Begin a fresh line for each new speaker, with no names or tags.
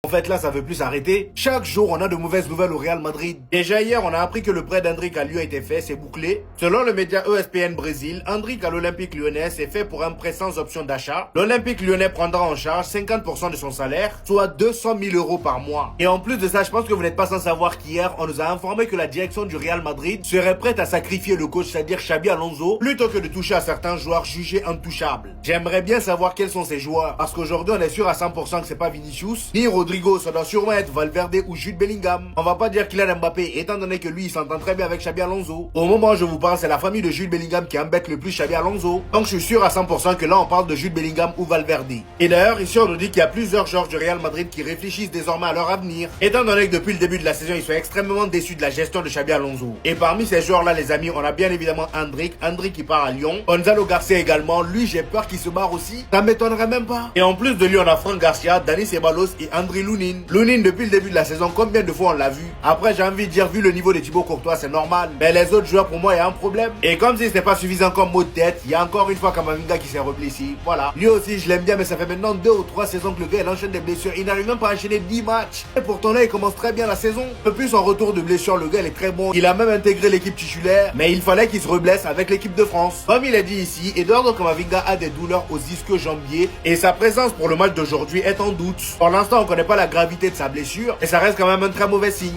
En fait, là, ça veut plus s'arrêter. Chaque jour, on a de mauvaises nouvelles au Real Madrid. Déjà hier, on a appris que le prêt d'Endrick à Lyon a été fait, c'est bouclé. Selon le média ESPN Brésil, Endrick à l'Olympique Lyonnais est fait pour un prêt sans option d'achat. L'Olympique Lyonnais prendra en charge 50% de son salaire, soit 200 000 euros par mois. Et en plus de ça, je pense que vous n'êtes pas sans savoir qu'hier, on nous a informé que la direction du Real Madrid serait prête à sacrifier le coach, c'est-à-dire Xabi Alonso, plutôt que de toucher à certains joueurs jugés intouchables. J'aimerais bien savoir quels sont ces joueurs, parce qu'aujourd'hui, on est sûr à 100% que c'est pas Vinicius, ni Rodrigo, ça doit sûrement être Valverde ou Jude Bellingham. On va pas dire Kylian Mbappé, étant donné que lui, il s'entend très bien avec Xabi Alonso. Au moment où je vous parle, c'est la famille de Jude Bellingham qui embête le plus Xabi Alonso. Donc je suis sûr à 100% que là, on parle de Jude Bellingham ou Valverde. Et d'ailleurs, ici, on nous dit qu'il y a plusieurs joueurs du Real Madrid qui réfléchissent désormais à leur avenir, étant donné que depuis le début de la saison, ils sont extrêmement déçus de la gestion de Xabi Alonso. Et parmi ces joueurs-là, les amis, on a bien évidemment Endrick qui part à Lyon. Gonzalo Garcia également, lui, j'ai peur qu'il se barre aussi. Ça m'étonnerait même pas. Et en plus de lui, on a Franck Garcia, Dani Ceballos et Andriy Lunin. Lunin, depuis le début de la saison, combien de fois on l'a vu? Après, j'ai envie de dire, vu le niveau de Thibaut Courtois, c'est normal. Mais les autres joueurs, pour moi, il y a un problème. Et comme si c'était pas suffisant comme mot de tête, il y a encore une fois Kamavinga qui s'est reblessé. Voilà. Lui aussi, je l'aime bien, mais ça fait maintenant 2 ou 3 saisons que le gars, il enchaîne des blessures. Il n'arrive même pas à enchaîner 10 matchs. Et pourtant là, il commence très bien la saison. Depuis son retour de blessure, le gars, il est très bon. Il a même intégré l'équipe titulaire. Mais il fallait qu'il se reblesse avec l'équipe de France. Comme il a dit ici, Eduardo Camavinga a des douleurs aux ischio-jambiers. Et sa présence pour le match d'aujourd'hui est en doute. Pour l'instant, on connaît pas la gravité de sa blessure. Et ça reste quand même un très mauvais signe.